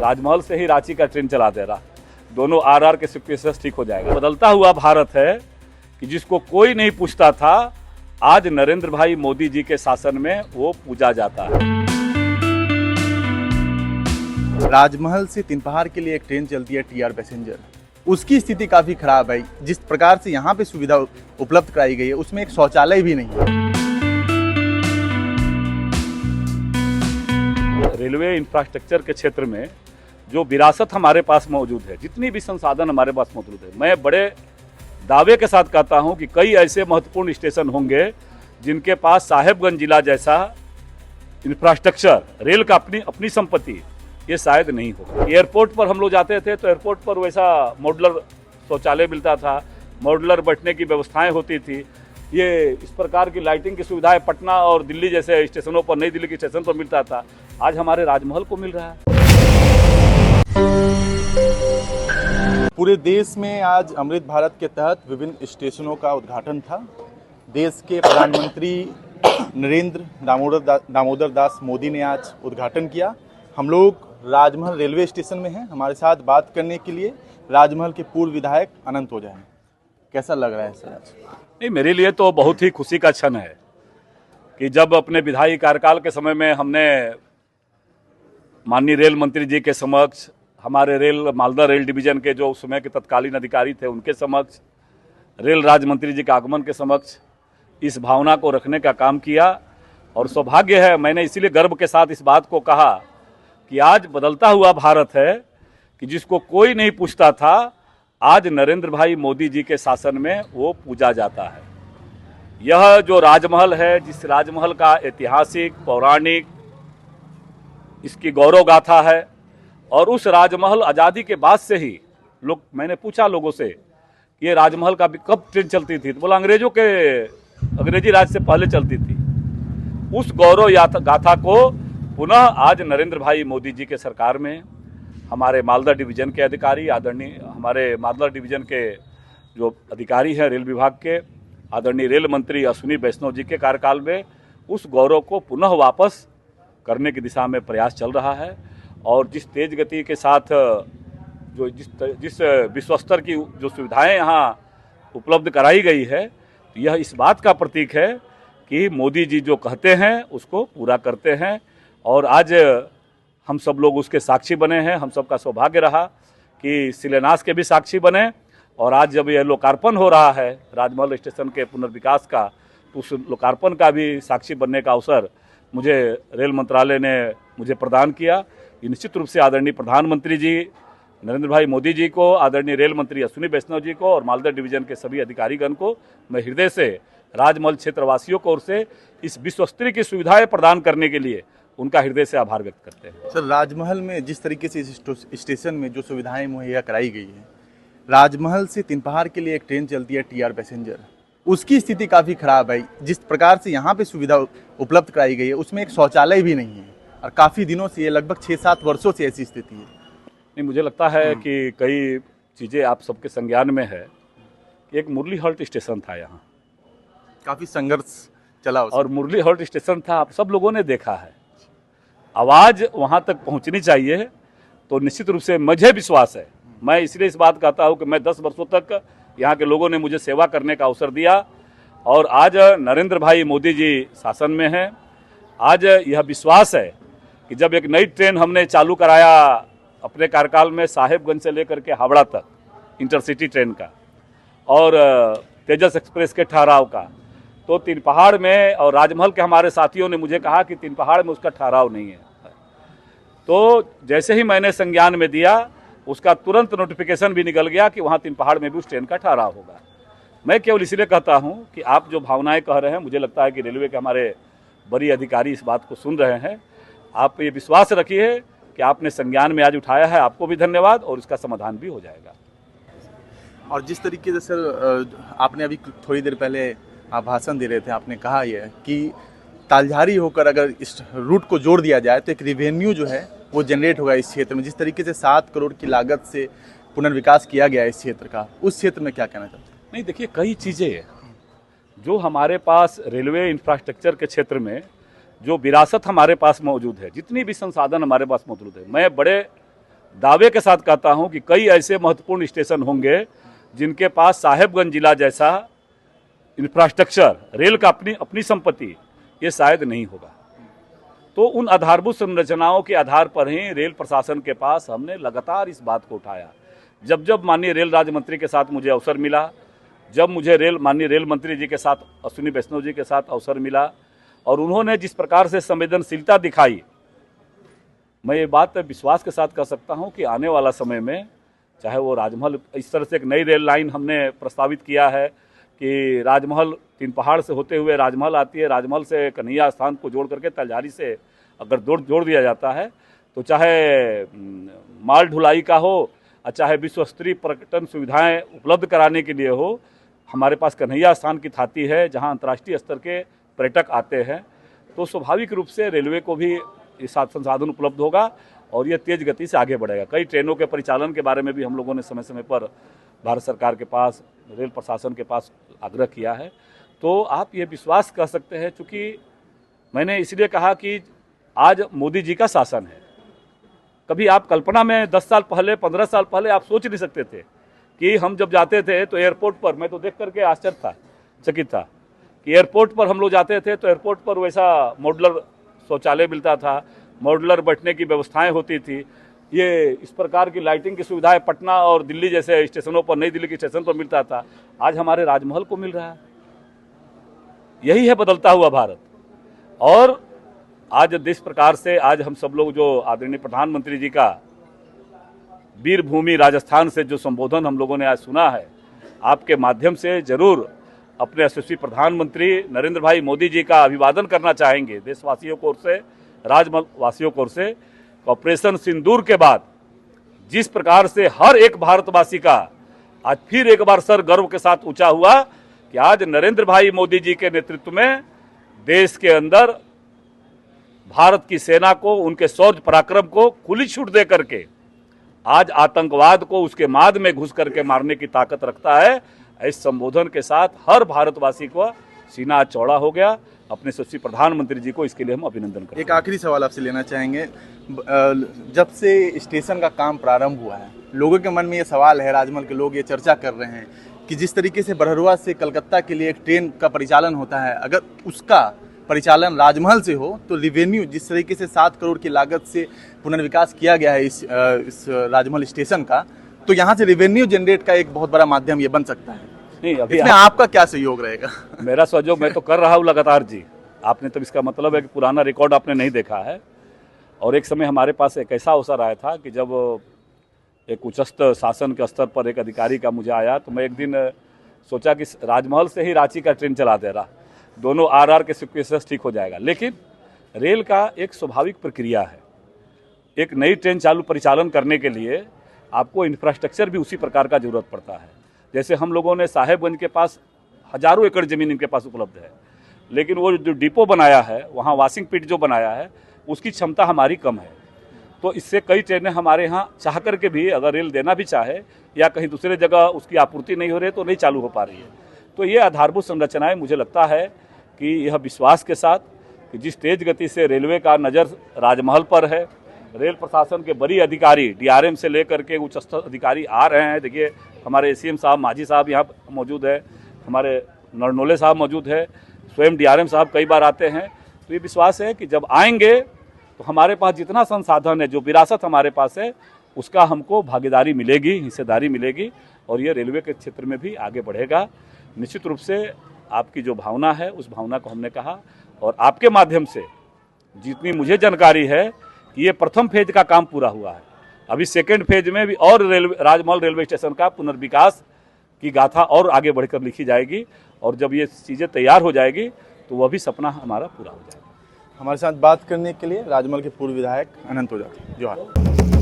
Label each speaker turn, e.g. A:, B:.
A: राजमहल से ही रांची का ट्रेन चला दे रहा, दोनों आरआर के सिक्वेंसेस ठीक हो जाएगा। बदलता हुआ भारत है कि जिसको कोई नहीं पूछता था, आज नरेंद्र भाई मोदी जी के शासन में वो पूजा जाता है।
B: राजमहल से तीनपहाड़ के लिए एक ट्रेन चलती है टीआर पैसेंजर, उसकी स्थिति काफी खराब है। जिस प्रकार से यहाँ पे सुविधा उपलब्ध कराई गई है उसमें एक शौचालय भी नहीं है।
A: रेलवे इंफ्रास्ट्रक्चर के क्षेत्र में जो विरासत हमारे पास मौजूद है, जितनी भी संसाधन हमारे पास मौजूद है, मैं बड़े दावे के साथ कहता हूं कि कई ऐसे महत्वपूर्ण स्टेशन होंगे जिनके पास साहेबगंज जिला जैसा इंफ्रास्ट्रक्चर, रेल का अपनी संपत्ति, ये शायद नहीं हो। एयरपोर्ट पर हम लोग जाते थे तो एयरपोर्ट पर वैसा मॉड्यूलर शौचालय मिलता था, मॉड्यूलर बैठने की व्यवस्थाएं होती थी। ये इस प्रकार की लाइटिंग की सुविधाएं पटना और दिल्ली जैसे स्टेशनों पर, नई दिल्ली के स्टेशन पर मिलता था, आज हमारे राजमहल को मिल रहा है।
B: पूरे देश में आज अमृत भारत के तहत विभिन्न स्टेशनों का उद्घाटन था। देश के प्रधानमंत्री नरेंद्र दामोदर दास मोदी ने आज उद्घाटन किया। हम लोग राजमहल रेलवे स्टेशन में हैं। हमारे साथ बात करने के लिए राजमहल के पूर्व विधायक अनंत ओझा हैं। कैसा लग रहा है सर आज?
A: नहीं, मेरे लिए तो बहुत ही खुशी का क्षण है कि जब अपने विधायी कार्यकाल के समय में हमने माननीय रेल मंत्री जी के समक्ष, हमारे मालदा रेल डिवीजन के जो उस समय के तत्कालीन अधिकारी थे उनके समक्ष, रेल राज्य मंत्री जी के आगमन के समक्ष इस भावना को रखने का काम किया। और सौभाग्य है, मैंने इसीलिए गर्व के साथ इस बात को कहा कि आज बदलता हुआ भारत है कि जिसको कोई नहीं पूछता था, आज नरेंद्र भाई मोदी जी के शासन में वो पूजा जाता है। यह जो राजमहल है, जिस राजमहल का ऐतिहासिक, पौराणिक इसकी गौरव गाथा है, और उस राजमहल आज़ादी के बाद से ही मैंने पूछा लोगों से ये राजमहल का कब ट्रेन चलती थी, तो बोला अंग्रेजी राज से पहले चलती थी। उस गौरव गाथा को पुनः आज नरेंद्र भाई मोदी जी के सरकार में हमारे मालदा डिवीजन के अधिकारी, आदरणीय हमारे मालदा डिवीजन के जो अधिकारी हैं रेल विभाग के, आदरणीय रेल मंत्री अश्विनी वैष्णव जी के कार्यकाल में उस गौरव को पुनः वापस करने की दिशा में प्रयास चल रहा है। और जिस तेज गति के साथ जो जिस विश्व स्तर की जो सुविधाएं यहाँ उपलब्ध कराई गई है, तो यह इस बात का प्रतीक है कि मोदी जी जो कहते हैं उसको पूरा करते हैं। और आज हम सब लोग उसके साक्षी बने हैं। हम सबका सौभाग्य रहा कि शिलान्यास के भी साक्षी बने, और आज जब यह लोकार्पण हो रहा है राजमहल स्टेशन के पुनर्विकास का, तो उस लोकार्पण का भी साक्षी बनने का अवसर मुझे रेल मंत्रालय ने मुझे प्रदान किया। ये निश्चित रूप से आदरणीय प्रधानमंत्री जी नरेंद्र भाई मोदी जी को, आदरणीय रेल मंत्री अश्विनी वैष्णव जी को और मालदा डिवीजन के सभी अधिकारीगण को मैं हृदय से राजमहल क्षेत्रवासियों को ओर से इस विश्व स्तरीय की सुविधाएं प्रदान करने के लिए उनका हृदय से आभार व्यक्त करते हैं।
B: सर, राजमहल में जिस तरीके से इस स्टेशन में जो सुविधाएं मुहैया कराई गई है, राजमहल से तीनपहाड़ के लिए एक ट्रेन चलती है टीआर पैसेंजर, उसकी स्थिति काफ़ी खराब है। जिस प्रकार से यहाँ पे सुविधा उपलब्ध कराई गई है उसमें एक शौचालय भी नहीं है, और काफ़ी दिनों से, ये लगभग 6-7 वर्षों से ऐसी स्थिति है।
A: नहीं, मुझे लगता है कि कई चीज़ें आप सबके संज्ञान में है। एक मुरली हॉल्ट स्टेशन था, यहाँ
B: काफ़ी संघर्ष चला
A: और मुरली हॉल्ट स्टेशन था, आप सब लोगों ने देखा है। आवाज़ वहाँ तक पहुँचनी चाहिए, तो निश्चित रूप से मुझे विश्वास है। मैं इसलिए इस बात कहता हूँ कि मैं 10 वर्षों तक यहाँ के लोगों ने मुझे सेवा करने का अवसर दिया, और आज नरेंद्र भाई मोदी जी शासन में हैं। आज यह विश्वास है कि जब एक नई ट्रेन हमने चालू कराया अपने कार्यकाल में, साहेबगंज से लेकर के हावड़ा तक इंटरसिटी ट्रेन का और तेजस एक्सप्रेस के ठहराव का, तो तीनपहाड़ में और राजमहल के हमारे साथियों ने मुझे कहा कि तीनपहाड़ में उसका ठहराव नहीं है। तो जैसे ही मैंने संज्ञान में दिया, उसका तुरंत नोटिफिकेशन भी निकल गया कि वहाँ तीनपहाड़ में भी उस ट्रेन का ठहराव होगा। मैं केवल इसलिए कहता हूँ कि आप जो भावनाएं कह रहे हैं, मुझे लगता है कि रेलवे के हमारे बड़ी अधिकारी इस बात को सुन रहे हैं। आप ये विश्वास रखिए कि आपने संज्ञान में आज उठाया है, आपको भी धन्यवाद, और इसका समाधान भी हो जाएगा।
B: और जिस तरीके से सर आपने अभी थोड़ी देर पहले आप भाषण दे रहे थे, आपने कहा यह कि तालझारी होकर अगर इस रूट को जोड़ दिया जाए तो एक रिवेन्यू जो है वो जनरेट होगा इस क्षेत्र में। जिस तरीके से 7 करोड़ की लागत से पुनर्विकास किया गया है इस क्षेत्र का, उस क्षेत्र में क्या कहना चाहते हैं?
A: नहीं, देखिए, कई चीज़ें जो हमारे पास रेलवे इंफ्रास्ट्रक्चर के क्षेत्र में जो विरासत हमारे पास मौजूद है, जितनी भी संसाधन हमारे पास मौजूद है, मैं बड़े दावे के साथ कहता हूं कि कई ऐसे महत्वपूर्ण स्टेशन होंगे जिनके पास साहेबगंज जिला जैसा इंफ्रास्ट्रक्चर, रेल का अपनी संपत्ति, ये शायद नहीं होगा। तो उन आधारभूत संरचनाओं के आधार पर ही रेल प्रशासन के पास हमने लगातार इस बात को उठाया। जब जब माननीय रेल राज्य मंत्री के साथ मुझे अवसर मिला, जब मुझे माननीय रेल मंत्री जी के साथ अश्विनी वैष्णव जी के साथ अवसर मिला और उन्होंने जिस प्रकार से संवेदनशीलता दिखाई, मैं ये बात विश्वास के साथ कह सकता हूं कि आने वाला समय में चाहे वो राजमहल, इस तरह से एक नई रेल लाइन हमने प्रस्तावित किया है कि राजमहल तीन पहाड़ से होते हुए राजमहल आती है, राजमहल से कन्हैया स्थान को जोड़ करके तलझारी से अगर जोड़ दिया जाता है तो चाहे माल ढुलाई का हो, चाहे विश्व स्तरीय पर्यटन सुविधाएं उपलब्ध कराने के लिए हो, हमारे पास कन्हैया स्थान की थाती है जहां अंतर्राष्ट्रीय स्तर के पर्यटक आते हैं। तो स्वाभाविक रूप से रेलवे को भी संसाधन उपलब्ध होगा और ये तेज गति से आगे बढ़ेगा। कई ट्रेनों के परिचालन के बारे में भी हम लोगों ने समय समय पर भारत सरकार के पास, रेल प्रशासन के पास आग्रह किया है। तो आप ये विश्वास कर सकते हैं, चूँकि मैंने इसलिए कहा कि आज मोदी जी का शासन है। कभी आप कल्पना में 10 साल पहले, 15 साल पहले आप सोच नहीं सकते थे कि हम जब जाते थे तो एयरपोर्ट पर, मैं तो देख करके चकित था कि एयरपोर्ट पर हम लोग जाते थे तो एयरपोर्ट पर वैसा मॉड्यूलर शौचालय मिलता था, मॉड्यूलर बैठने की व्यवस्थाएं होती थी, ये इस प्रकार की लाइटिंग की सुविधाएं पटना और दिल्ली जैसे स्टेशनों पर, नई दिल्ली के स्टेशन पर मिलता था। आज हमारे राजमहल को मिल रहा है। यही है बदलता हुआ भारत। और आज जिस प्रकार से आज हम सब लोग, जो आदरणीय प्रधानमंत्री जी का वीर भूमि राजस्थान से जो संबोधन हम लोगों ने आज सुना है, आपके माध्यम से जरूर अपने यशस्वी प्रधानमंत्री नरेंद्र भाई मोदी जी का अभिवादन करना चाहेंगे। देशवासियों की ओर से, राज्यवासियों की ओर से ऑपरेशन सिंदूर के बाद जिस प्रकार से हर एक भारतवासी का आज फिर एक बार सर गर्व के साथ ऊंचा हुआ कि आज नरेंद्र भाई मोदी जी के नेतृत्व में देश के अंदर भारत की सेना को, उनके शौर्य पराक्रम को खुली छूट दे करके आज आतंकवाद को उसके माद में घुस करके मारने की ताकत रखता है। इस संबोधन के साथ हर भारतवासी को सीना चौड़ा हो गया। अपने यशस्वी प्रधानमंत्री जी को इसके लिए हम अभिनंदन करते हैं।
B: एक आखिरी सवाल आपसे लेना चाहेंगे, जब से स्टेशन का काम प्रारंभ हुआ है, लोगों के मन में ये सवाल है, राजमहल के लोग ये चर्चा कर रहे हैं कि जिस तरीके से बरहरुआ से कलकत्ता के लिए एक ट्रेन का परिचालन होता है, अगर उसका परिचालन राजमहल से हो तो रिवेन्यू, जिस तरीके से 7 करोड़ की लागत से पुनर्विकास किया गया है इस राजमहल स्टेशन का, तो यहाँ से रिवेन्यू जनरेट का एक बहुत बड़ा माध्यम ये बन सकता है।
A: नहीं, अभी
B: इसमें आपका क्या सहयोग रहेगा?
A: मेरा सहयोग मैं तो कर रहा हूँ लगातार जी। आपने तो इसका मतलब है कि पुराना रिकॉर्ड आपने नहीं देखा है। और एक समय हमारे पास एक ऐसा अवसर आया था कि जब एक उच्चस्थ शासन के स्तर पर एक अधिकारी का मुझे आया, तो मैं एक दिन सोचा कि राजमहल से ही रांची का ट्रेन चला दे रहा, दोनों आर के सिक्वेंस ठीक हो जाएगा। लेकिन रेल का एक स्वाभाविक प्रक्रिया है, एक नई ट्रेन चालू परिचालन करने के लिए आपको इंफ्रास्ट्रक्चर भी उसी प्रकार का जरूरत पड़ता है। जैसे हम लोगों ने साहेबगंज के पास हजारों एकड़ ज़मीन इनके पास उपलब्ध है, लेकिन वो जो डिपो बनाया है, वहाँ वॉशिंग पिट जो बनाया है, उसकी क्षमता हमारी कम है। तो इससे कई ट्रेनें हमारे यहाँ चाह करके भी, अगर रेल देना भी चाहे या कहीं दूसरे जगह उसकी आपूर्ति नहीं हो रही है तो नहीं चालू हो पा रही है। तो ये आधारभूत संरचनाएं, मुझे लगता है कि यह विश्वास के साथ कि जिस तेज गति से रेलवे का नज़र राजमहल पर है, रेल प्रशासन के बड़ी अधिकारी डीआरएम से लेकर के उच्च स्तर अधिकारी आ रहे हैं। देखिए, हमारे एसीएम साहब, मांझी साहब यहाँ मौजूद है, हमारे नरनोले साहब मौजूद है, स्वयं डीआरएम साहब कई बार आते हैं। तो ये विश्वास है कि जब आएंगे तो हमारे पास जितना संसाधन है, जो विरासत हमारे पास है, उसका हमको भागीदारी मिलेगी, हिस्सेदारी मिलेगी और ये रेलवे के क्षेत्र में भी आगे बढ़ेगा। निश्चित रूप से आपकी जो भावना है, उस भावना को हमने कहा और आपके माध्यम से जितनी मुझे जानकारी है कि ये प्रथम फेज का काम पूरा हुआ है। अभी सेकेंड फेज में भी और राजमहल रेलवे स्टेशन का पुनर्विकास की गाथा और आगे बढ़कर लिखी जाएगी और जब ये चीज़ें तैयार हो जाएगी तो वह भी सपना हमारा पूरा हो जाएगा।
B: हमारे साथ बात करने के लिए राजमहल के पूर्व विधायक अनंत ओझा, जोहार।